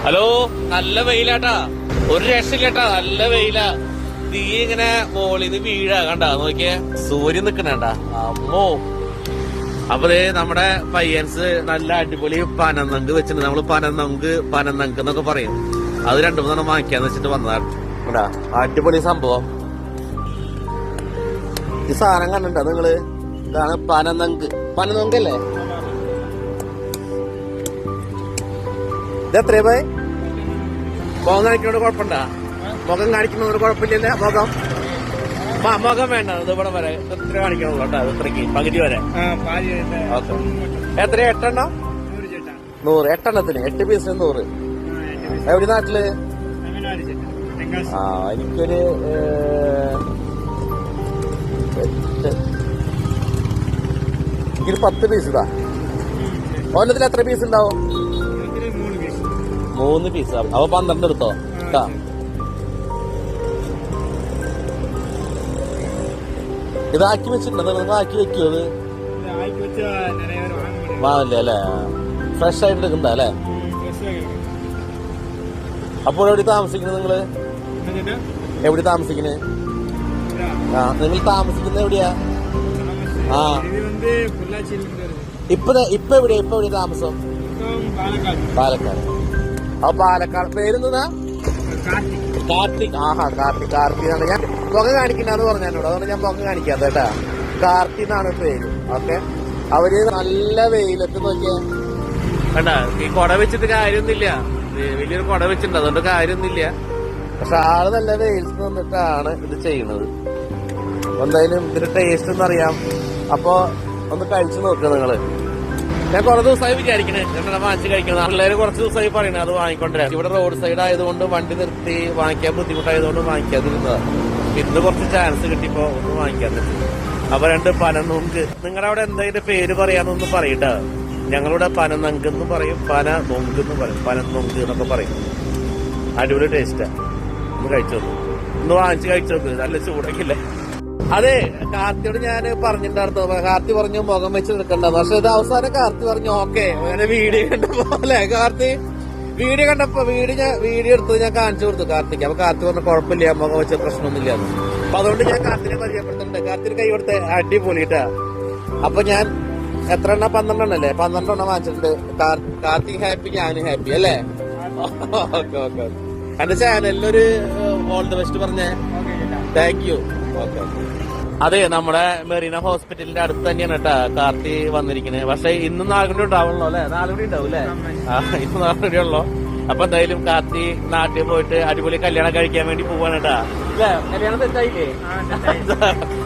Hello, നല്ല വെയിലാട്ടാ, ഒരു രക്ഷയില്ലാട്ടാ, നല്ല വെയിലാ. തീ ഇങ്ങനെ മോളിന്ന് വീഴാ, കണ്ടാ നോക്കിയേ, സൂര്യൻ നിക്കണേണ്ടാ, അമ്മോ. അപ്പൊ നമ്മുടെ പയ്യൻസ് നല്ല അടിപൊളി പനനങ്ക് വെച്ചിട്ടുണ്ട്. നമ്മള് പനനങ്ക് എന്നൊക്കെ പറയും. അത് 2-3 വാങ്ങിക്കാന്ന് വെച്ചിട്ട് വന്നതാ. അടിപൊളി സംഭവം. ഈ സാധനം കണ്ടിട്ടുണ്ടോ നിങ്ങള്? ഇതാണ് പനനങ്കല്ലേ? ഇതെത്രയാ പോയി? മുഖം കാണിക്കുന്നോട് കുഴപ്പമുണ്ടാ? മുഖം കാണിക്കുന്നോട് കുഴപ്പമില്ലല്ലേ? മുഖം വേണ്ട, ഇത് ഇവിടെ വരെ ഇത്ര കാണിക്കണുള്ളൂ കേട്ടോ. അത് ഇത്രക്ക് പകുതി വരെ. ഓക്കെ. എത്ര? 8 എണ്ണം? 100. 8 എണ്ണത്തിന് 8 പീസിന് 100. എവിടെ നാട്ടില്? എനിക്കൊരു 10 പീസ് ഇതാ. ഓനത്തിൽ എത്ര പീസ് ഉണ്ടാവും? 3 പീസ്. അപ്പൊ 12 എടുത്തോ. ഇതാക്കി വെച്ചിട്ടുണ്ടോ? നിങ്ങൾ ആക്കി വെക്കോ? അത് വാങ്ങല്ലേ അല്ലേ? ഫ്രഷ് ആയിട്ട് എടുക്കണ്ട അല്ലേ? അപ്പോൾ എവിടെ താമസിക്കുന്നത് നിങ്ങള്? എവിടെ താമസിക്കുന്നത്? നിങ്ങൾ താമസിക്കുന്നത് എവിടെയാ? ഇപ്പൊ എവിടെയാ താമസം? പാലക്കാട്. അപ്പൊ പാലക്കാട് പേരെന്താ? കാർത്തിക്. കാർത്തിക് ഞാൻ പുക കാണിക്കണ്ടെന്ന് പറഞ്ഞോട്, അതുകൊണ്ട് ഞാൻ പുക കാണിക്കാത്ത കേട്ടാ. കാർത്തിക് എന്നാണ് പേര്. ഓക്കെ. അവര് നല്ല വെയിലത്ത് നോക്കിയാ കണ്ടാ. ഈ കൊട വെച്ചിട്ട് കാര്യമൊന്നുമില്ല, വലിയൊരു കൊട വെച്ചിട്ടുണ്ട്, അതുകൊണ്ട് കാര്യമൊന്നുമില്ല. പക്ഷെ ആള് നല്ല വെയിലത്ത് നിന്നിട്ടാണ് ഇത് ചെയ്യുന്നത്. എന്തായാലും ഇതിന്റെ ടേസ്റ്റ് ഒന്നറിയാം. അപ്പൊ ഒന്ന് കഴിച്ചു നോക്കുക നിങ്ങള്. ഞാൻ കുറെ ദിവസമായി വിചാരിക്കണേ വാങ്ങിച്ച് കഴിക്കണം. പിള്ളേര് കുറച്ച് ദിവസമായി പറയണേ അത് വാങ്ങിക്കൊണ്ടിരാം. ഇവിടെ റോഡ് സൈഡ് ആയതുകൊണ്ട് വണ്ടി നിർത്തി വാങ്ങിക്കാൻ ബുദ്ധിമുട്ടായതുകൊണ്ട് വാങ്ങിക്കാതിരുന്നതാ. ഇന്ന് കുറച്ച് ചാൻസ് കിട്ടിയപ്പോ ഒന്ന് വാങ്ങിക്കാൻ പറ്റും. അപ്പൊ 2 പനനൊങ്ക്. നിങ്ങളുടെ അവിടെ എന്താ പേര് പറയാന്നൊന്ന് പറയട്ടാ. ഞങ്ങളുടെ പനനങ്ക് എന്ന് പറയും, പനനൊങ്ക് എന്ന് പറയും, പനനൊങ്ക് എന്നൊക്കെ പറയും. അടിപൊളി ടേസ്റ്റാ. ഒന്ന് കഴിച്ചു നോക്കും, ഒന്ന് വാങ്ങിച്ച് കഴിച്ചു നോക്ക്. നല്ല ചൂടൊക്കെയില്ലേ? അതെ, കാർത്തിയോട് ഞാൻ പറഞ്ഞിട്ടുണ്ടായിരുന്നു. കാർത്തി പറഞ്ഞു മുഖം വെച്ച് നിൽക്കണ്ടെന്ന്. പക്ഷെ ഇത് അവസാനം കാർത്തി പറഞ്ഞു ഓക്കെ. അങ്ങനെ വീഡിയോ കണ്ടപ്പോ അല്ലെ? കാർത്തി വീഡിയോ കണ്ടപ്പോ വീഡിയോ എടുത്തത് ഞാൻ കാണിച്ചു കൊടുത്തു കാർത്തിക്ക്. അപ്പൊ കാർത്തി പറഞ്ഞു കുഴപ്പമില്ല, മുഖം വെച്ച പ്രശ്നമൊന്നുമില്ല. അപ്പൊ അതുകൊണ്ട് ഞാൻ കാർത്തിനെ പരിചയപ്പെടുത്തുന്നുണ്ട്. കാർത്തിന് കൈ കൊടുത്ത് അടിപൊളിട്ടാ. അപ്പൊ ഞാൻ എത്ര എണ്ണം? 12 എണ്ണല്ലേ? 12 എണ്ണം വാങ്ങിച്ചിട്ടുണ്ട്. കാർത്തിക് ഹാപ്പി, ഞാനും ഹാപ്പി അല്ലേ? Okay okay. എന്റെ ചാനലിനൊരു ഓൾ ദി ബെസ്റ്റ് പറഞ്ഞേ. Thank you. ഓക്കെ. അതെ, നമ്മുടെ മെറീന ഹോസ്പിറ്റലിന്റെ അടുത്ത് തന്നെയാണ് കേട്ടാ കാർത്തി വന്നിരിക്കുന്നത്. പക്ഷെ ഇന്നും 4 കൂടി ഉണ്ടാവുള്ളൂ അല്ലെ? 4 കൂടി ഉണ്ടാവും അല്ലെ? ഇന്ന് 4 കൂടി ഉള്ളു. അപ്പൊ എന്തായാലും കാർത്തി നാട്ടിൽ പോയിട്ട് അടിപൊളി കല്യാണം കഴിക്കാൻ വേണ്ടി പോവാണ് കേട്ടാ. അല്ലെ? കല്യാണം തെറ്റായില്ലേ?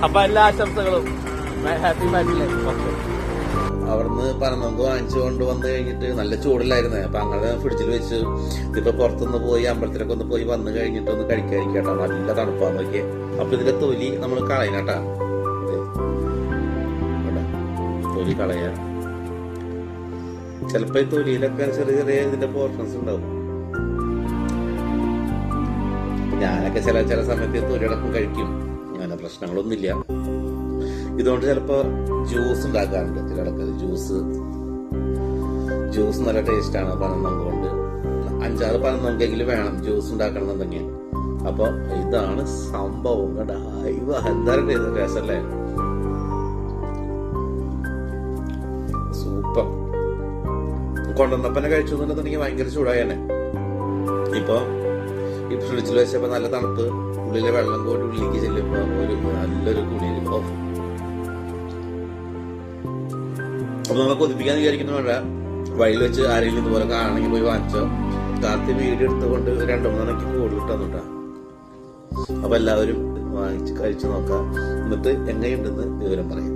അപ്പൊ എല്ലാ ആശംസകളും. ഹാപ്പി മാരില്ലേ? അവിടുന്ന് പനനൊങ്ക് വാങ്ങിച്ചുകൊണ്ട് വന്നു കഴിഞ്ഞിട്ട് നല്ല ചൂടില്ലായിരുന്നേ. അപ്പൊ അങ്ങനെ ഫ്രിഡ്ജിൽ വെച്ച് ഇതിപ്പോ പുറത്തുനിന്ന് പോയി അമ്പലത്തിലൊക്കെ ഒന്ന് പോയി വന്നു കഴിഞ്ഞിട്ട് ഒന്ന് കഴിക്കാതിരിക്കട്ടോ. നല്ല തണുപ്പാന്ന് നോക്കിയേ. അപ്പൊ ഇതിന്റെ തൊലി നമ്മൾ കളയണട്ടാ. തൊലി കളയാ. ചിലപ്പോ ഈ തൊലിയിലൊക്കെ ചെറിയ ചെറിയ ഇതിന്റെ പോർഷൻസ് ഉണ്ടാവും. ഞാനൊക്കെ ചില സമയത്ത് തൊലിയടക്കം കഴിക്കും. അങ്ങനെ പ്രശ്നങ്ങളൊന്നുമില്ല. ഇതുകൊണ്ട് ചിലപ്പോ ജ്യൂസ് ഉണ്ടാക്കാറുണ്ട്. ചിലടക്ക് ജ്യൂസ് നല്ല ടേസ്റ്റ് ആണ്. പനനൊങ്ക് കൊണ്ട് 5-6 പനനൊങ്കെങ്കിലും വേണം ജ്യൂസ് ഉണ്ടാക്കണമെന്നുണ്ടെങ്കിൽ. അപ്പൊ ഇതാണ് സംഭവം കേട്ടാ. എന്തായാലും രസല്ലേ? സൂപ്പർ. കൊണ്ടുവന്നപ്പന്നെ കഴിച്ചു എന്നുണ്ടെന്നുണ്ടെങ്കിൽ ഭയങ്കര ചൂടായനെ. ഇപ്പൊ ഈ ഫ്രിഡ്ജിൽ വെച്ചപ്പോ നല്ല തണുപ്പ്. ഉള്ളിലെ വെള്ളം കൂടി ഉള്ളിലേക്ക് ചെല്ലുമ്പോ ഒരു നല്ലൊരു കുളിരുമ്പോ. അപ്പൊ നമുക്ക് കൊതിപ്പിക്കാൻ വിചാരിക്കുന്ന വേണ്ട. വഴിയിൽ വെച്ച് ആരെങ്കിലും ഇതുപോലെ കാണണമെങ്കിൽ പോയി വാങ്ങിച്ചോ. കാർത്തി വീഡിയോ എടുത്തുകൊണ്ട് 2-3 കൂടി കിട്ടാന്നുട്ടാ. അപ്പൊ എല്ലാവരും വാങ്ങിച്ച് കഴിച്ചു നോക്കാം. എന്നിട്ട് എങ്ങനെയുണ്ടെന്ന് വിവരം പറയും.